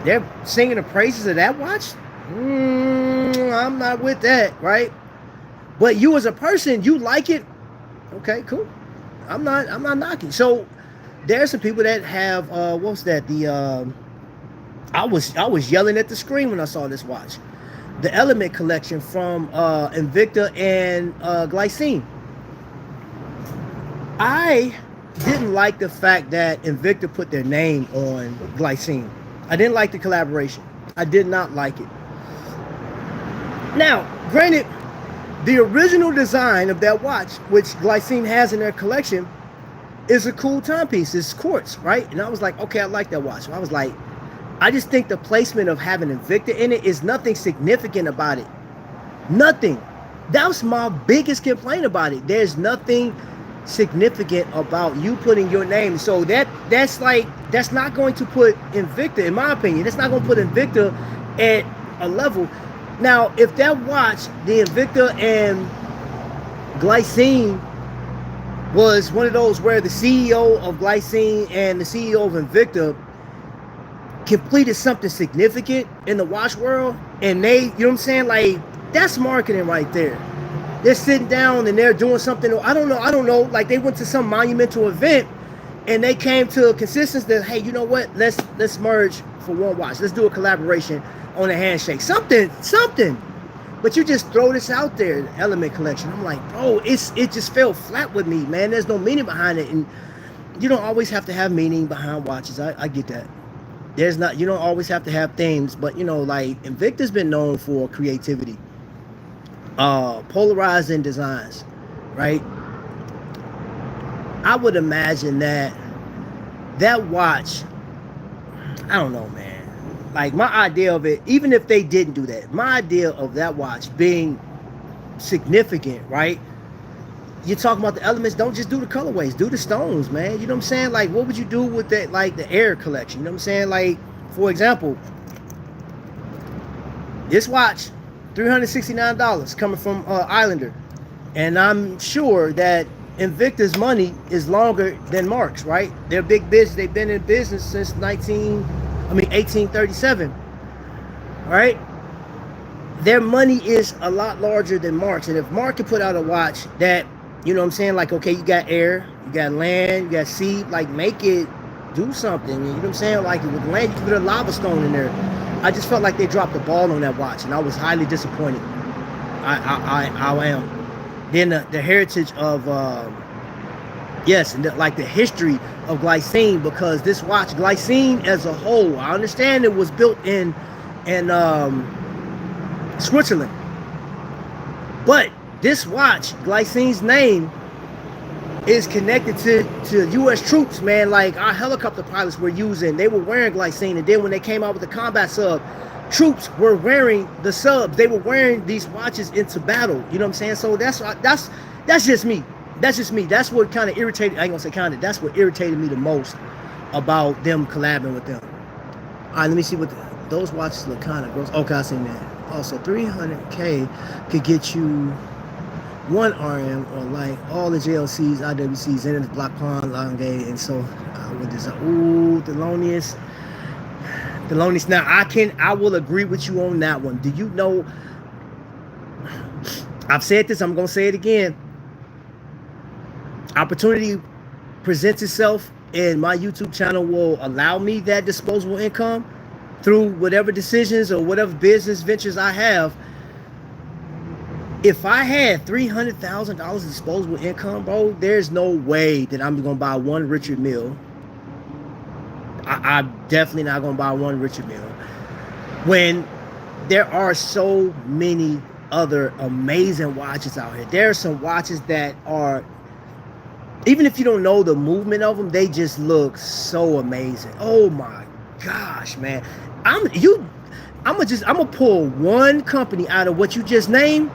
they're singing the praises of that watch? I'm not with that, right? But you as a person, you like it. Okay, cool. I'm not knocking. So there's some people that have what's that? I was yelling at the screen when I saw this watch. The Element collection from Invicta and Glycine. I didn't like the fact that Invicta put their name on Glycine. I didn't like the collaboration. I did not like it. Now, granted, the original design of that watch, which Glycine has in their collection, is a cool timepiece. It's quartz, right? And I was like, okay, I like that watch. So I was like, I just think the placement of having Invicta in it is nothing significant about it. Nothing. That was my biggest complaint about it. There's nothing significant about you putting your name. So that's not going to put Invicta, in my opinion, that's not going to put Invicta at a level. Now, if that watch, the Invicta and Glycine, was one of those where the CEO of Glycine and the CEO of Invicta completed something significant in the watch world, and they, you know what I'm saying, like, that's marketing right there. They're sitting down and they're doing something, I don't know, like they went to some monumental event and they came to a consensus that, hey, you know what, let's merge for one watch, let's do a collaboration on a handshake, something. But you just throw this out there, the Element collection. I'm like, bro, it just fell flat with me, man. There's no meaning behind it. And you don't always have to have meaning behind watches. I get that. You don't always have to have themes, but you know, like Invicta's been known for creativity, polarizing designs, right? I would imagine that watch, I don't know, man. Like my idea of it, even if they didn't do that, my idea of that watch being significant, right? You're talking about the elements, don't just do the colorways, do the stones, man. You know what I'm saying? Like, what would you do with that, like the Air collection? You know what I'm saying? Like, for example, this watch, $369 coming from Islander. And I'm sure that Invicta's money is longer than Mark's, right? They're big business. They've been in business since 1837, right? Their money is a lot larger than Mark's. And if Mark can put out a watch that, you know what I'm saying? Like, okay, you got air, you got land, you got sea, like make it do something. You know what I'm saying? Like with land, you can put a lava stone in there. I just felt like they dropped the ball on that watch, and I was highly disappointed. I am. Then the heritage of yes, and like the history of glycine, because this watch, glycine as a whole, I understand it was built in Switzerland, but this watch, glycine's name is connected to U.S. troops, man. Like our helicopter pilots were using, they were wearing glycine, and then when they came out with the combat sub, troops were wearing the subs. They were wearing these watches into battle. You know what I'm saying? So that's just me. That's just me. That's what kind of irritated. I ain't gonna say kind of. That's what irritated me the most about them collabing with them. All right, let me see what those watches look kind of gross. Okay, I seen that. Also, 300K could get you one RM or like all the JLCs, IWCs, and the Block Pond, Longay, and so with this. Ooh, Thelonious. Now I will agree with you on that one. Do you know? I've said this. I'm gonna say it again. Opportunity presents itself, and my YouTube channel will allow me that disposable income through whatever decisions or whatever business ventures I have. If I had $300,000 disposable income, bro, there's no way that I'm gonna buy one Richard Mille. I'm definitely not gonna buy one Richard Mille when there are so many other amazing watches out here. There are some watches that are, even if you don't know the movement of them, they just look so amazing. Oh my gosh, man. I'm gonna pull one company out of what you just named.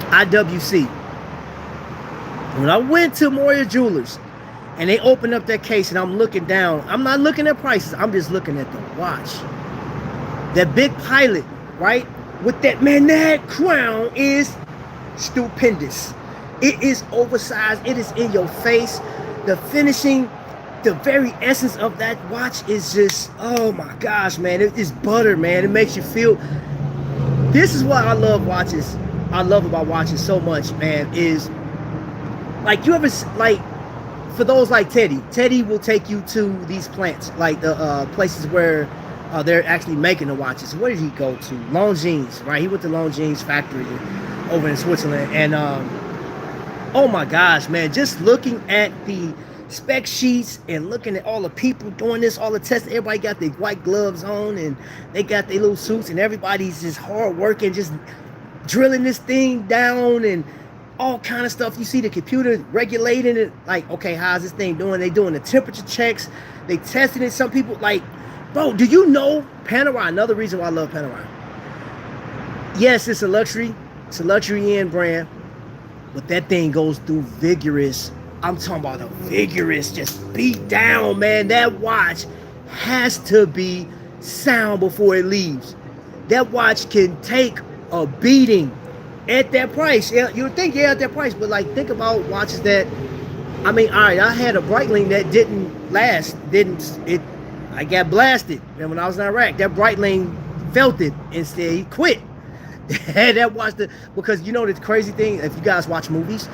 IWC. When I went to Moya Jewelers and they opened up that case and I'm looking down, I'm not looking at prices, I'm just looking at the watch. That big pilot, right? With that, man, that crown is stupendous. It is oversized, it is in your face. The finishing, the very essence of that watch is just, oh my gosh, man, it is butter, man. It makes you feel, this is why I love watches. I love about watches so much, man, is like, you ever, like, for those like Teddy will take you to these plants, like the places where they're actually making the watches. Where did he go to? Longines, right? He went to Longines factory over in Switzerland, and oh my gosh, man, just looking at the spec sheets and looking at all the people doing this, all the tests, everybody got their white gloves on and they got their little suits, and everybody's just hard working, just drilling this thing down and all kind of stuff. You see the computer regulating it, like, okay, how's this thing doing? They doing the temperature checks, they testing it. Some people, like, bro, do you know Panerai? Another reason why I love Panerai. Yes, it's a luxury end brand, but that thing goes through vigorous, I'm talking about a vigorous, just beat down, man. That watch has to be sound before it leaves. That watch can take a beating at that price. Yeah, you would think, yeah, at that price, but like, think about watches that, I mean, all right, I had a Breitling that didn't last, I got blasted. And when I was in Iraq, that Breitling felt it, instead he quit. That watch, because you know the crazy thing, if you guys watch movies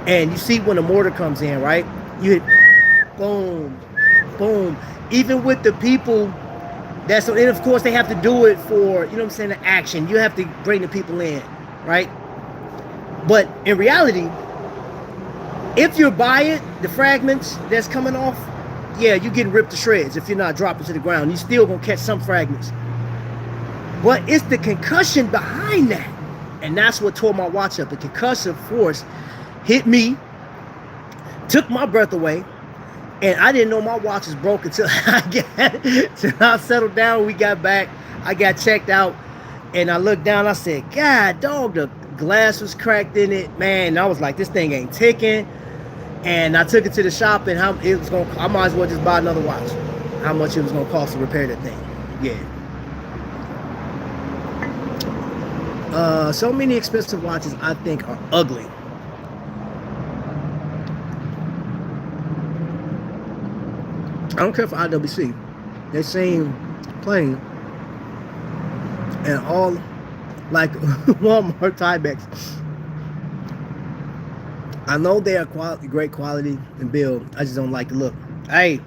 and you see when the mortar comes in, right, you hit boom, boom. Even with the people, and of course they have to do it for, you know what I'm saying, the action. You have to bring the people in, right? But in reality, if you're by it, the fragments that's coming off, yeah, you're getting ripped to shreds. If you're not dropping to the ground, you're still gonna catch some fragments. But it's the concussion behind that, and that's what tore my watch up. The concussive force hit me, took my breath away, and I didn't know my watch was broke until I settled down. We got back, I got checked out, and I looked down. I said, God, dog, the glass was cracked in it, man. And I was like, this thing ain't ticking. And I took it to the shop, and I might as well just buy another watch. How much it was gonna cost to repair that thing? Yeah. So many expensive watches I think are ugly. don't care for IWC. They seem plain and all like Walmart Timex. I know they are great quality and build. I just don't like the look. Hey,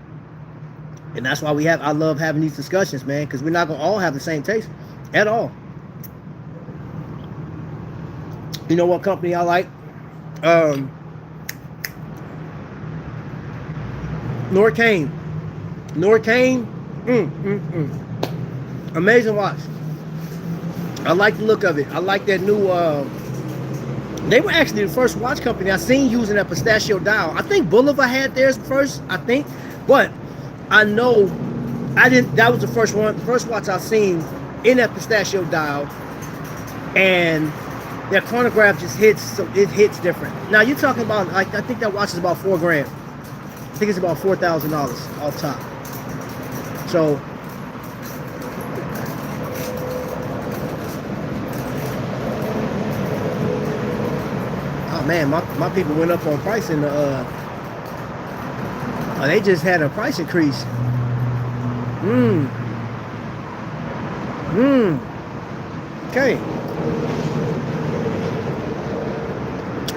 and that's why I love having these discussions, man, because we're not gonna all have the same taste at all. You know what company I like? Norcane. Amazing watch. I like the look of it. I like that new they were actually the first watch company I seen using that pistachio dial. I think Boulevard had theirs first, I think, but I know that was the first watch I seen in that pistachio dial, and their chronograph just hits, so it hits different. Now you're talking about, like, I think that watch is about $4 grand. I think it's about $4,000 off top. So oh man, my people went up on price in the they just had a price increase. Okay.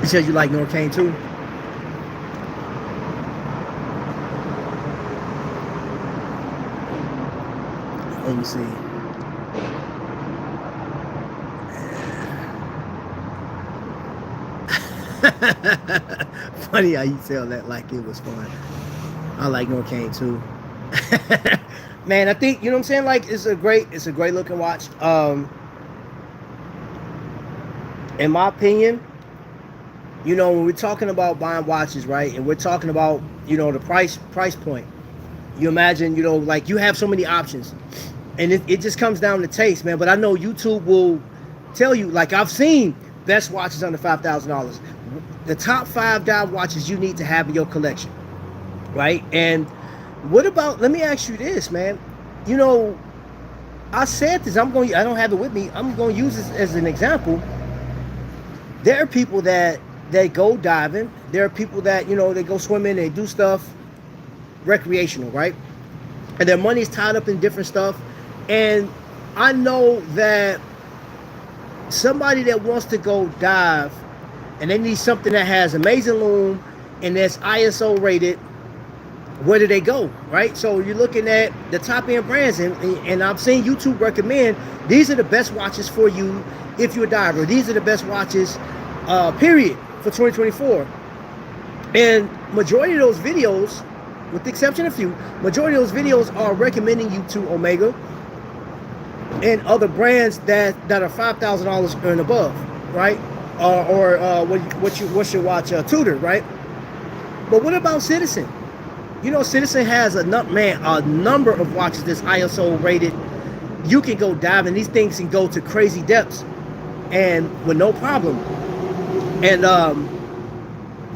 You said you like Norcane too? Let me see. Funny how you tell that like it was fun. I like Norcane too. Man, I think, you know what I'm saying, like it's a great looking watch. In my opinion, you know, when we're talking about buying watches, right, and we're talking about, you know, the price point, you imagine, you know, like you have so many options, and it just comes down to taste, man. But I know YouTube will tell you, like I've seen best watches under $5,000, the top 5 dive watches you need to have in your collection, right? And what about, let me ask you this, man. You know, I said this, I don't have it with me, I'm going to use this as an example. There are people that they go diving. There are people that, you know, they go swimming, they do stuff recreational, right? And their money's tied up in different stuff. And I know that somebody that wants to go dive and they need something that has amazing lume and that's ISO rated, where do they go, right? So you're looking at the top end brands, and I've seen YouTube recommend these are the best watches for you if you're a diver. These are the best watches, period, for 2024. And majority of those videos, with the exception of a few, majority of those videos are recommending you to Omega and other brands that are $5,000 and above, right? What you watch, Tudor, right? But what about Citizen? You know, Citizen has a number of watches that's ISO rated. You can go diving. These things can go to crazy depths and with no problem. And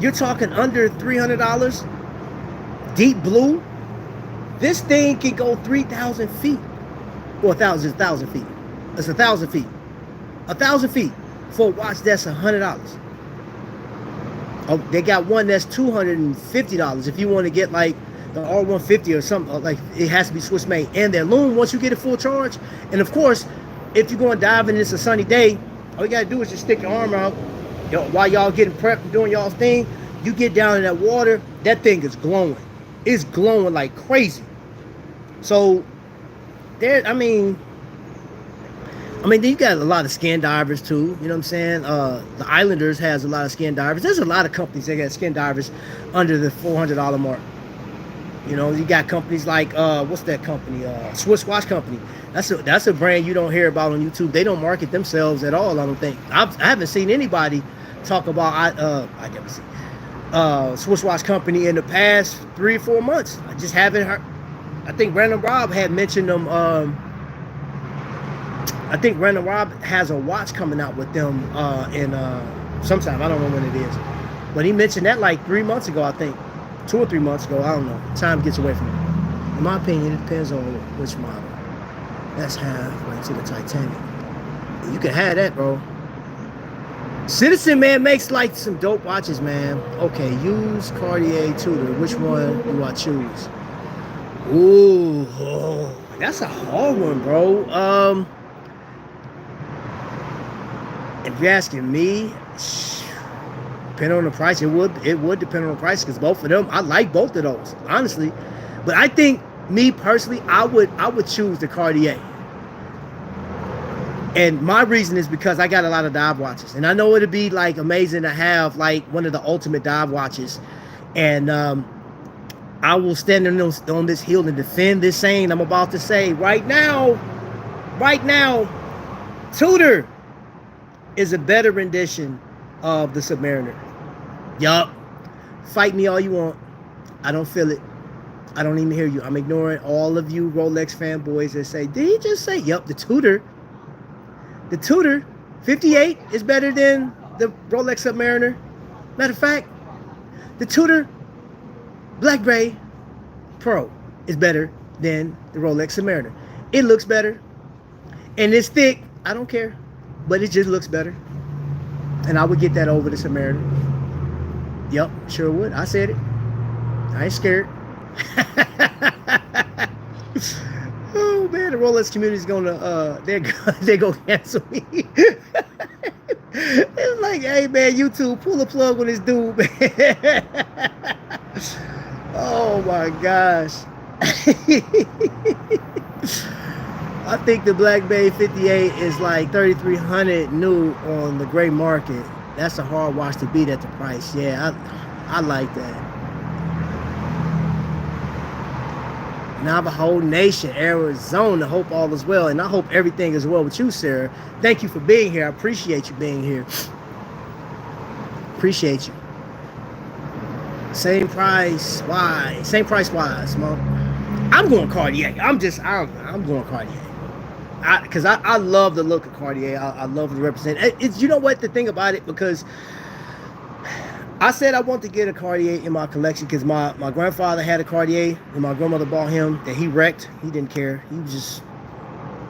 you're talking under $300. Deep blue. This thing can go 3,000 feet. Well, 1,000 feet. It's 1,000 feet. 1,000 feet for a watch that's $100. Oh, they got one that's $250 if you want to get like the R150 or something. Like, it has to be Swiss made. And their lume, once you get a full charge, and of course, if you're going diving and it's a sunny day, all you gotta do is just stick your arm out, you know, while y'all getting prepped and doing y'all's thing. You get down in that water, that thing is glowing. It's glowing like crazy. So there, I mean, you got a lot of skin divers too. You know what I'm saying? The Islanders has a lot of skin divers. There's a lot of companies that got skin divers under the $400 mark. You know, you got companies like what's that company? Swiss Watch Company. That's a brand you don't hear about on YouTube. They don't market themselves at all, I don't think. I haven't seen anybody talk about Swiss Watch Company in the past 3 or 4 months. I just haven't heard. I think Random Rob had mentioned them. I think Random Rob has a watch coming out with them in sometime. I don't know when it is, but he mentioned that like 3 months ago. I think 2 or 3 months ago. I don't know. Time gets away from me. In my opinion, it depends on which model. That's halfway to the Titanic. You can have that, bro. Citizen, man, makes like some dope watches, man. Okay, use Cartier Tudor. Which one do I choose? Ooh, that's a hard one, bro. If you're asking me, depending on the price, it would depend on the price, because both of them, I like both of those, honestly. But I think, me personally, I would choose the Cartier. And my reason is because I got a lot of dive watches, and I know it'd be like amazing to have like one of the ultimate dive watches. And I will stand on this hill and defend this saying I'm about to say right now. Tudor is a better rendition of the Submariner. Yup. Fight me all you want. I don't feel it. I don't even hear you. I'm ignoring all of you Rolex fanboys that say, did he just say, yup, the Tudor 58 is better than the Rolex Submariner. Matter of fact, the Tudor Black Bay Pro is better than the Rolex Submariner. It looks better. And it's thick. I don't care. But it just looks better. And I would get that over the Submariner. Yep, sure would. I said it. I ain't scared. Oh man, the Rolex community is gonna they're gonna cancel me. It's like, hey man, YouTube, pull the plug on this dude, man. Oh my gosh. I think the Black Bay 58 is like 3,300 new on the gray market. That's a hard watch to beat at the price. Yeah, I like that. Navajo Nation, Arizona. Hope all is well, and I hope everything is well with you, Sarah. Thank you for being here. I appreciate you being here. Appreciate you. Same price. Why? Same price wise, Mom. I'm going Cartier. I'm going Cartier. Because I love the look of Cartier. I love to represent. It's, you know what, the thing about it, because I said I want to get a Cartier in my collection because my grandfather had a Cartier and my grandmother bought him that he wrecked. He didn't care. He just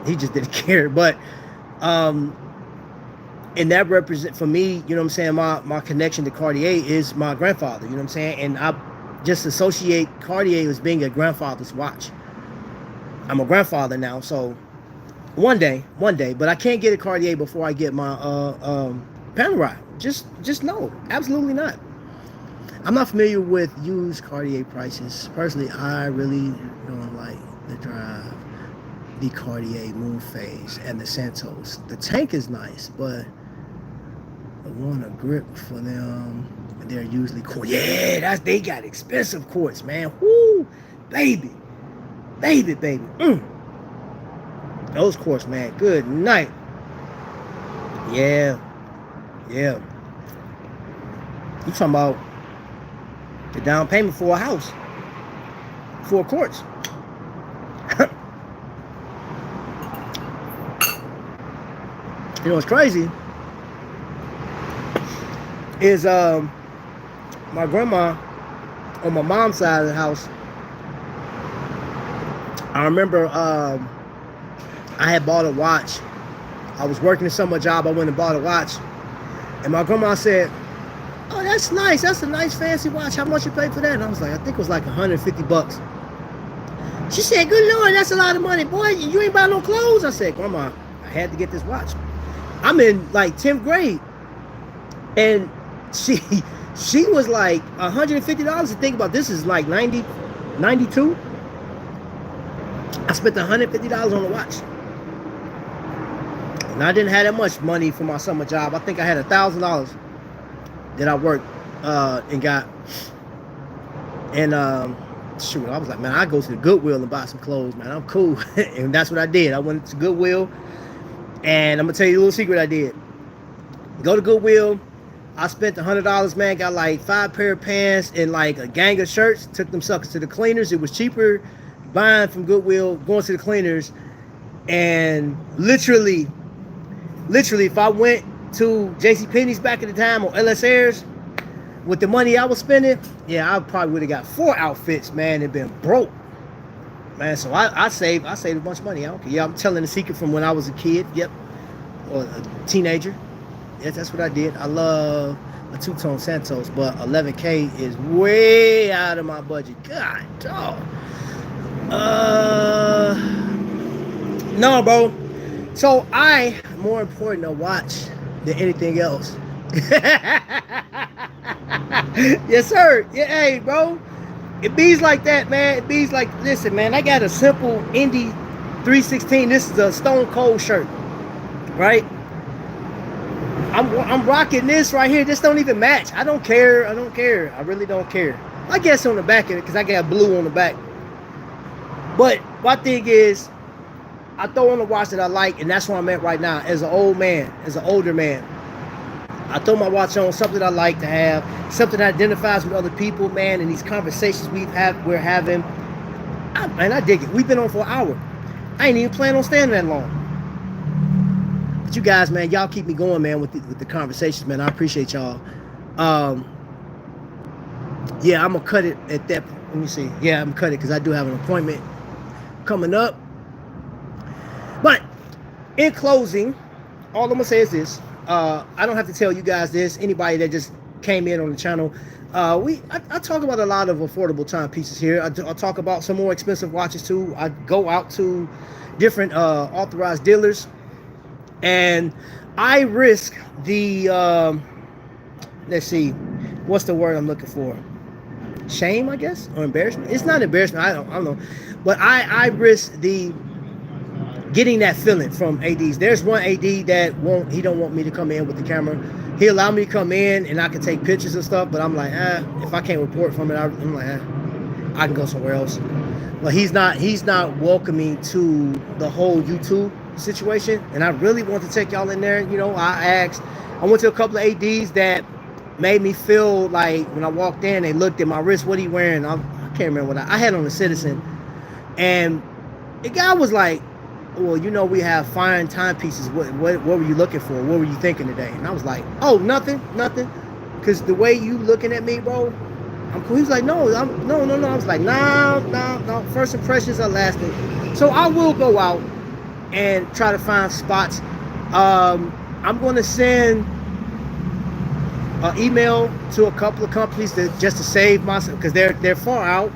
didn't care. But and that represent for me, you know what I'm saying, my connection to Cartier is my grandfather, you know what I'm saying? And I just associate Cartier as being a grandfather's watch. I'm a grandfather now, so one day, but I can't get a Cartier before I get my Panerai. Just no, absolutely not. I'm not familiar with used Cartier prices. Personally, I really don't like the drive, the Cartier Moon Phase, and the Santos. The tank is nice, but I want a grip for them. They're usually quartz. Yeah, they got expensive quartz, man. Woo, baby. Those quartz, man. Good night. Yeah. You talking about the down payment for a house, for a quartz. You know what's crazy is my grandma on my mom's side of the house. I remember I had bought a watch. I was working a summer job. I went and bought a watch. And my grandma said, oh, that's nice. That's a nice fancy watch. How much you pay for that? And I was like, I think it was like 150 bucks. She said, good Lord, that's a lot of money. Boy, you ain't buy no clothes. I said, Grandma, I had to get this watch. I'm in like 10th grade. And she was like $150 to think about. This is like 92. I spent $150 on the watch. And I didn't have that much money for my summer job. I think I had $1,000 that I worked and got. And shoot, I was like, man, I go to the Goodwill and buy some clothes, man. I'm cool. And that's what I did. I went to Goodwill, and I'm gonna tell you a little secret I did. Go to Goodwill. I spent $100, man. Got like 5 pair of pants and like a gang of shirts. Took them suckers to the cleaners. It was cheaper buying from Goodwill, going to the cleaners, and literally, if I went to JCPenney's back at the time or LS Airs with the money I was spending, yeah, I probably would have got 4 outfits, man, and been broke, man. So I saved a bunch of money. I don't care. Yeah, I'm telling the secret from when I was a kid. Yep, or a teenager. Yes, that's what I did. I love a two-tone Santos, but 11K is way out of my budget. God dog. No, bro. So more important to watch than anything else. Yes, sir. Yeah, hey, bro. It bees like that, man. It bees like, listen, man. I got a simple Indy 316. This is a Stone Cold shirt, right? I'm rocking this right here. This don't even match. I don't care. I don't care. I really don't care. I guess on the back of it because I got blue on the back. But my thing is, I throw on a watch that I like, and that's where I'm at right now. As an old man, as an older man, I throw my watch on, something I like to have, something that identifies with other people, man. And these conversations we're having, man, I dig it. We've been on for an hour. I ain't even planning on staying that long. But you guys, man, y'all keep me going, man, with the conversations, man. I appreciate y'all. Yeah, I'm gonna cut it at that. Let me see. Yeah, I'm gonna cut it because I do have an appointment coming up. But in closing, all I'm gonna say is this. I don't have to tell you guys this. Anybody that just came in on the channel, I talk about a lot of affordable timepieces here. I talk about some more expensive watches too. I go out to different authorized dealers, and I risk the let's see, what's the word I'm looking for? Shame, I guess, or embarrassment. It's not embarrassment. I don't know, but I risk the getting that feeling from ADs. There's one AD that he don't want me to come in with the camera. He allowed me to come in and I can take pictures and stuff, but I'm like, if I can't report from it, I'm like, I can go somewhere else. But he's not welcoming to the whole YouTube situation, and I really want to take y'all in there. You know, I went to a couple of ADs that made me feel like when I walked in, they looked at my wrist. What are you wearing? I can't remember what I had on a Citizen, and the guy was like, well, you know, we have fine timepieces. What were you looking for? What were you thinking today? And I was like, oh, nothing. Because the way you looking at me, bro, I'm cool. He was like, no. I was like, no. First impressions are lasting. So I will go out and try to find spots. I'm going to send an email to a couple of companies just to save myself, because they're far out,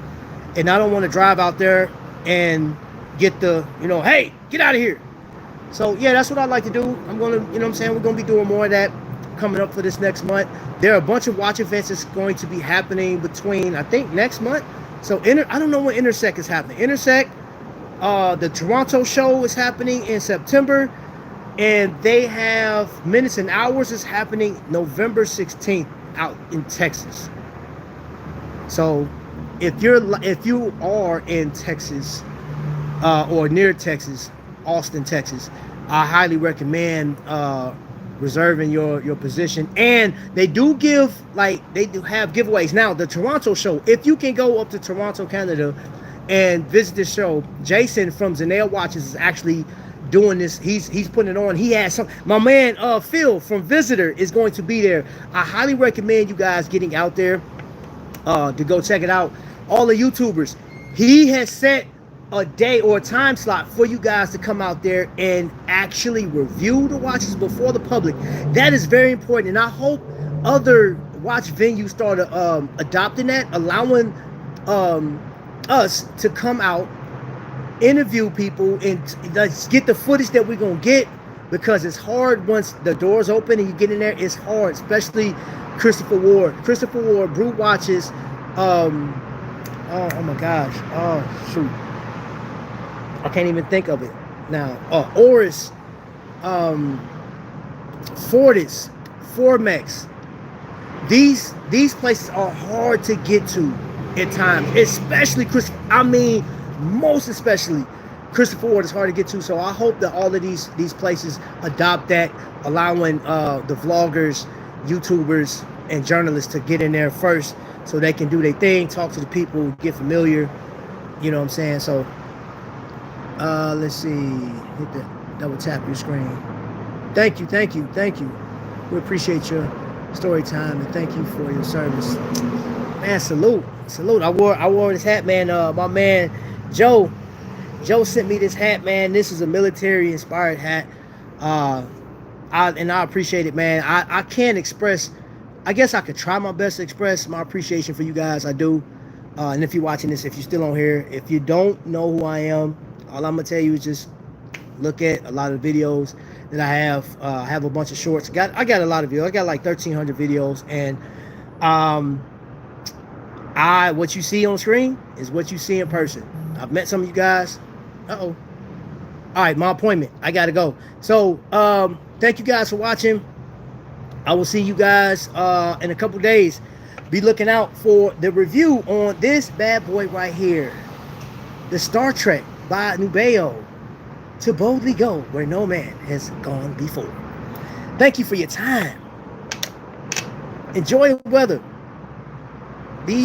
and I don't want to drive out there and get the, hey, get out of here. So yeah, that's what I like to do. I'm gonna, what I'm saying, we're gonna be doing more of that coming up for this next month. There are a bunch of watch events that's going to be happening between, I think, next month. So I don't know when Intersect is happening. Intersect, the Toronto show is happening in September, and they have Minutes and Hours is happening November 16th out in Texas. So if you are in Texas, or near Texas, Austin, Texas, I highly recommend reserving your position. And they do have giveaways. Now, the Toronto show, if you can go up to Toronto, Canada and visit this show, Jason from Zenale Watches is actually doing this. He's putting it on. He has my man Phil from Visitor is going to be there. I highly recommend you guys getting out there to go check it out. All the YouTubers, he has set a day or a time slot for you guys to come out there and actually review the watches before the public. That is very important, and I hope other watch venues start adopting that, allowing us to come out, interview people, and let's get the footage that we're gonna get, because it's hard once the doors open and you get in there. It's hard, especially Christopher Ward, Brew Watches. Oh my gosh, oh shoot, I can't even think of it now. Oris, Fortis, Formex. These places are hard to get to at times, especially most especially Christopher Ward is hard to get to. So I hope that all of these places adopt that, allowing the vloggers, YouTubers, and journalists to get in there first, so they can do their thing, talk to the people, get familiar. You know what I'm saying? So let's see, hit the double tap your screen. Thank you. We appreciate your story time, and thank you for your service, man. Salute. I wore this hat, man. My man Joe sent me this hat, man. This is a military inspired hat. I appreciate it, man. I can't express, I guess I could try my best to express my appreciation for you guys. I do. And if you're watching this, if you're still on here, if you don't know who I am, all I'm gonna tell you is just look at a lot of videos that I have. I have a bunch of shorts. I got a lot of videos. I got like 1,300 videos, and what you see on screen is what you see in person. I've met some of you guys. All right, my appointment. I gotta go. So thank you guys for watching. I will see you guys in a couple days. Be looking out for the review on this bad boy right here, the Star Trek by Nubeo, to boldly go where no man has gone before. Thank you for your time. Enjoy the weather. Be